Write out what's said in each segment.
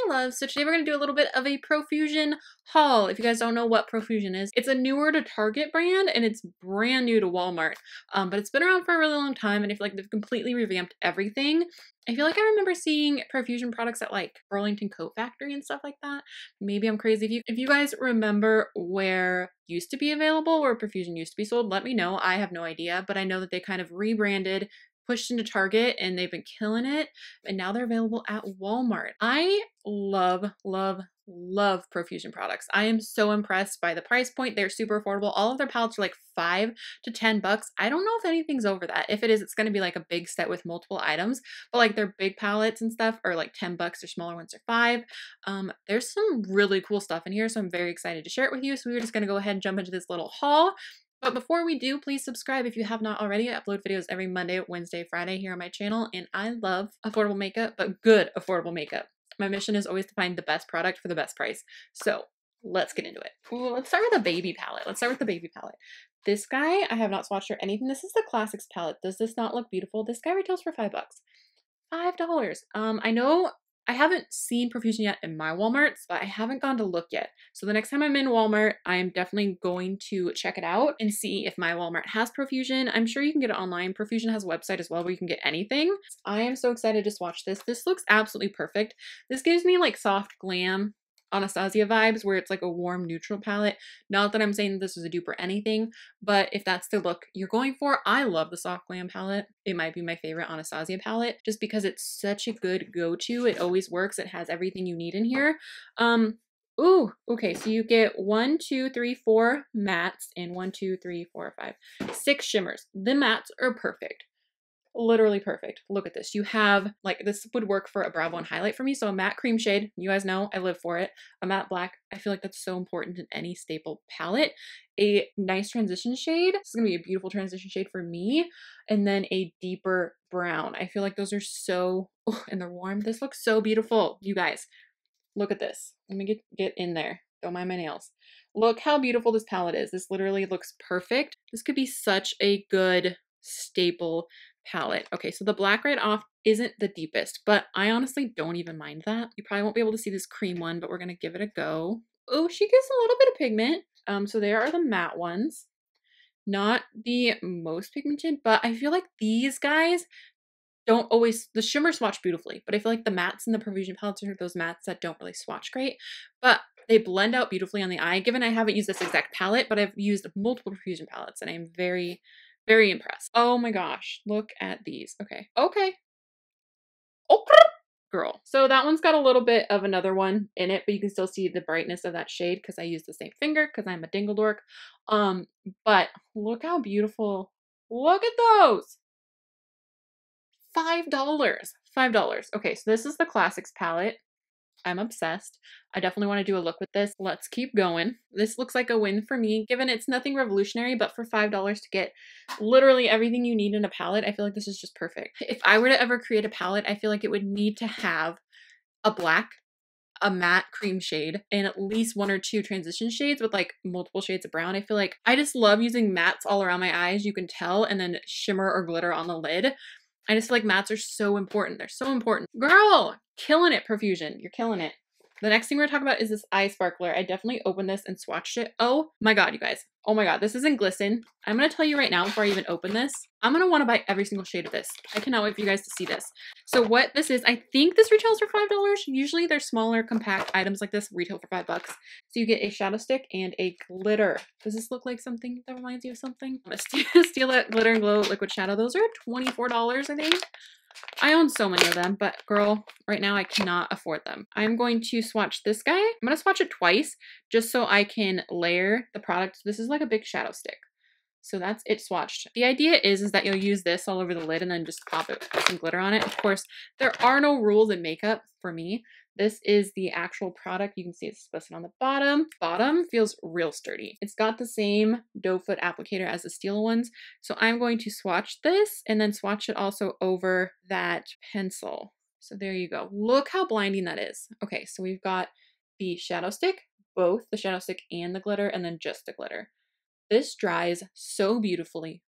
loves. So today we're going to do a little bit of a Profusion haul. If you guys don't know what Profusion is, it's a newer to Target brand and it's brand new to Walmart. But it's been around for a really long time and I feel like they've completely revamped everything. I feel like I remember seeing Profusion products at like Burlington Coat Factory and stuff like that. Maybe I'm crazy. If you guys remember where used to be available, where Profusion used to be sold, let me know. I have no idea, but I know that they kind of rebranded, pushed into Target, and they've been killing it. And now they're available at Walmart. I love Profusion products. I am so impressed by the price point. They're super affordable. All of their palettes are like $5 to $10. I don't know if anything's over that. If it is, it's going to be like a big set with multiple items, but like their big palettes and stuff are like $10. Their smaller ones are $5. There's some really cool stuff in here, so I'm very excited to share it with you. So we're just going to go ahead and jump into this little haul. But before we do, please subscribe if you have not already. I upload videos every Monday, Wednesday, Friday here on my channel, and I love affordable makeup, but good affordable makeup. My mission is always to find the best product for the best price. So let's get into it. Ooh, let's start with a baby palette. This guy, I have not swatched or anything. This is the Classics palette. Does this not look beautiful? This guy retails for $5. $5. I know I haven't seen Profusion yet in my Walmarts, but I haven't gone to look yet. So the next time I'm in Walmart, I am definitely going to check it out and see if my Walmart has Profusion. I'm sure you can get it online. Profusion has a website as well where you can get anything. I am so excited to swatch this. This looks absolutely perfect. This gives me like soft glam Anastasia vibes where it's like a warm neutral palette. Not that I'm saying that this is a dupe or anything, but if that's the look you're going for, I love the soft glam palette. It might be my favorite Anastasia palette just because it's such a good go-to. It always works. It has everything you need in here. Ooh, okay, so you get 1, 2, 3, 4 mattes and 1, 2, 3, 4, 5, 6 shimmers. The mattes are perfect. Literally perfect. Look at this. You have, like, this would work for a brow bone highlight for me. So a matte cream shade, you guys know I live for it. A matte black, I feel like that's so important in any staple palette. A nice transition shade. This is going to be a beautiful transition shade for me. And then a deeper brown. I feel like those are so, oh, and they're warm. This looks so beautiful. You guys, look at this. Let me get in there. Don't mind my nails. Look how beautiful this palette is. This literally looks perfect. This could be such a good staple palette. Okay, so the black right off isn't the deepest, but I honestly don't even mind that. You probably won't be able to see this cream one, but we're gonna give it a go. Oh, she gives a little bit of pigment. So there are the matte ones. Not the most pigmented, but I feel like these guys don't always, the shimmer swatch beautifully, but I feel like the mattes in the Profusion palettes are those mattes that don't really swatch great, but they blend out beautifully on the eye. Given I haven't used this exact palette, but I've used multiple Profusion palettes and I'm very impressed. Oh my gosh, look at these. Okay. Okay. Oh, girl. So that one's got a little bit of another one in it, but you can still see the brightness of that shade because I use the same finger because I'm a dingle dork. But look how beautiful. Look at those. $5. $5. Okay, so this is the Classics palette. I'm obsessed. I definitely want to do a look with this. Let's keep going. This looks like a win for me, given it's nothing revolutionary, but for $5 to get literally everything you need in a palette, I feel like this is just perfect. If I were to ever create a palette, I feel like it would need to have a black, a matte cream shade, and at least 1 or 2 transition shades with like multiple shades of brown. I feel like I just love using mattes all around my eyes, you can tell, and then shimmer or glitter on the lid. I just feel like mattes are so important. They're so important. Girl, killing it, Profusion. You're killing it. The next thing we're talking about is this eye sparkler. I definitely opened this and swatched it. Oh my god, you guys. Oh my god, this isn't glisten. I'm going to tell you right now before I even open this, I'm going to want to buy every single shade of this. I cannot wait for you guys to see this. So what this is, I think this retails for $5. Usually they're smaller, compact items like this retail for $5. So you get a shadow stick and a glitter. Does this look like something that reminds you of something? Steal It Glitter and Glow Liquid Shadow. Those are $24, I think. I own so many of them, but girl, right now I cannot afford them. I'm going to swatch this guy. I'm going to swatch it twice just so I can layer the product. This is like a big shadow stick. So that's it swatched. The idea is that you'll use this all over the lid and then just pop it with some glitter on it. Of course, there are no rules in makeup for me. This is the actual product. You can see it's listed on the bottom. Bottom feels real sturdy. It's got the same doe foot applicator as the steel ones. So I'm going to swatch this and then swatch it also over that pencil. So there you go. Look how blinding that is. Okay, so we've got the shadow stick, both the shadow stick and the glitter, and then just the glitter. This dries so beautifully.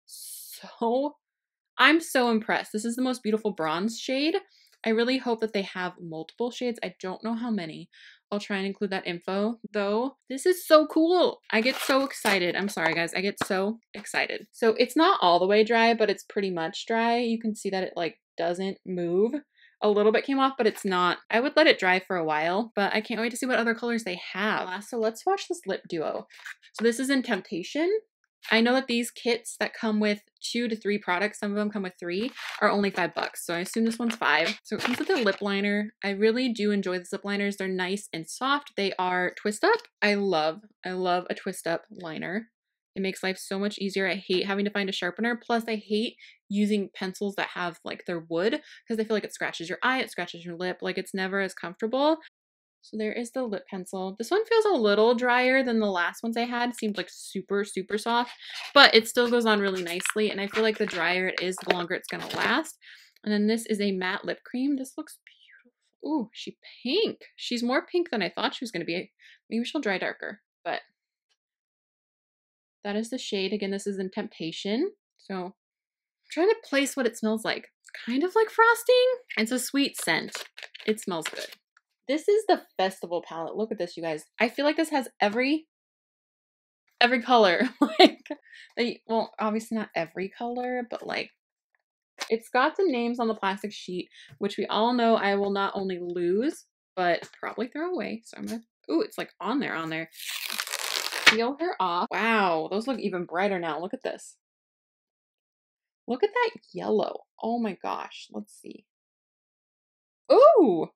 I'm so impressed. This is the most beautiful bronze shade. I really hope that they have multiple shades. I don't know how many. I'll try and include that info though. This is so cool. I get so excited. I'm sorry guys. I get so excited. So it's not all the way dry, but it's pretty much dry. You can see that it like doesn't move. A little bit came off, but it's not. I would let it dry for a while, but I can't wait to see what other colors they have. So let's swatch this lip duo. So this is in Temptation. I know that these kits that come with 2 to 3 products, some of them come with 3, are only $5. So I assume this one's 5. So it comes with a lip liner. I really do enjoy the lip liners. They're nice and soft. They are twist up. I love a twist up liner. It makes life so much easier. I hate having to find a sharpener. Plus I hate using pencils that have like their wood because I feel like it scratches your eye, it scratches your lip. Like it's never as comfortable. So there is the lip pencil. This one feels a little drier than the last ones I had. It seemed like super, super soft, but it still goes on really nicely. And I feel like the drier it is, the longer it's gonna last. And then this is a matte lip cream. This looks beautiful. Ooh, she's pink. She's more pink than I thought she was gonna be. Maybe she'll dry darker, but that is the shade. Again, this is in Temptation. So I'm trying to place what it smells like. Kind of like frosting. It's a sweet scent. It smells good. This is the Festival palette. Look at this, you guys. I feel like this has every color. Well, obviously not every color, but like it's got the names on the plastic sheet, which we all know I will not only lose, but probably throw away. So I'm gonna, ooh, it's like on there. Peel her off. Wow, those look even brighter now. Look at this. Look at that yellow. Oh my gosh. Let's see. Ooh.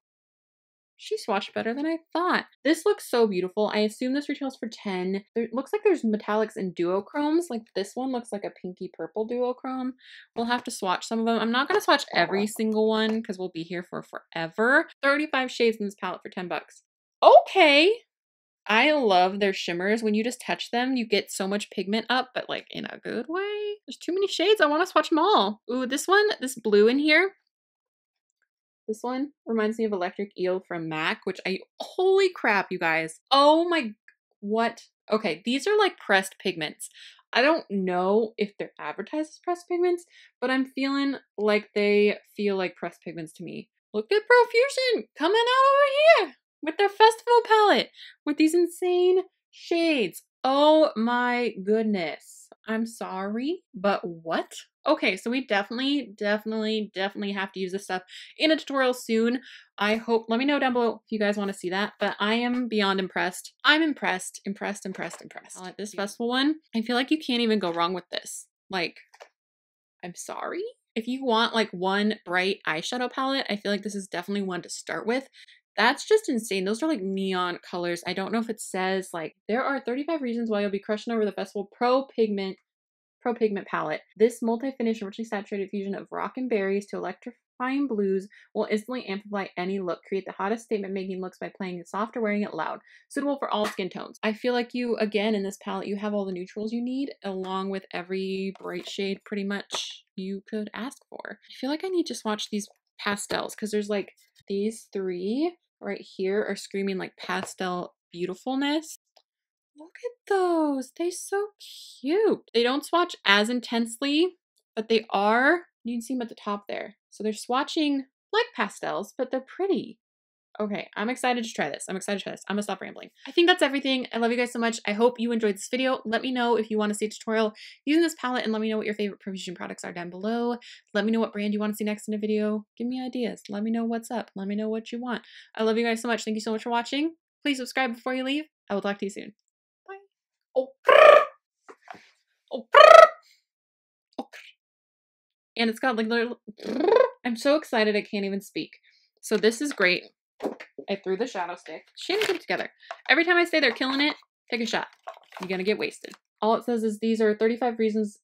She swatched better than I thought. This looks so beautiful. I assume this retails for $10. It looks like there's metallics and duochromes. Like this one looks like a pinky purple duochrome. We'll have to swatch some of them. I'm not going to swatch every single one because we'll be here for forever. 35 shades in this palette for $10. Okay. I love their shimmers. When you just touch them, you get so much pigment up, but like in a good way. There's too many shades. I want to swatch them all. Ooh, this one, this blue in here. This one reminds me of Electric Eel from MAC, which holy crap, you guys. Oh my, what? Okay, these are like pressed pigments. I don't know if they're advertised as pressed pigments, but I'm feeling like they feel like pressed pigments to me. Look at Profusion coming out over here with their festival palette with these insane shades. Oh my goodness. I'm sorry, but what? Okay, so we definitely have to use this stuff in a tutorial soon. I hope, let me know down below if you guys want to see that, but I am beyond impressed. I'm impressed. I like this festival one. I feel like you can't even go wrong with this. Like, I'm sorry. If you want like one bright eyeshadow palette, I feel like this is definitely one to start with. That's just insane. Those are like neon colors. I don't know if it says like, there are 35 reasons why you'll be crushing over the festival Pro Pigment palette. This multi-finish richly saturated fusion of rock and berries to electrifying blues will instantly amplify any look. Create the hottest statement making looks by playing it soft or wearing it loud. Suitable for all skin tones. I feel like you, again, in this palette, you have all the neutrals you need along with every bright shade pretty much you could ask for. I feel like I need to swatch these pastels because there's like these 3 right here are screaming like pastel beautifulness. Look at those. They're so cute. They don't swatch as intensely, but they are. You can see them at the top there. So they're swatching like pastels, but they're pretty. Okay, I'm excited to try this. I'm gonna stop rambling. I think that's everything. I love you guys so much. I hope you enjoyed this video. Let me know if you want to see a tutorial using this palette and let me know what your favorite Profusion products are down below. Let me know what brand you want to see next in a video. Give me ideas. Let me know what's up. Let me know what you want. I love you guys so much. Thank you so much for watching. Please subscribe before you leave. I will talk to you soon. Bye. Oh. Oh. Oh. And it's got like little. I'm so excited I can't even speak. So this is great. I threw the shadow stick. Shan put it together. Every time I say they're killing it, take a shot. You're gonna get wasted. All it says is these are 35 reasons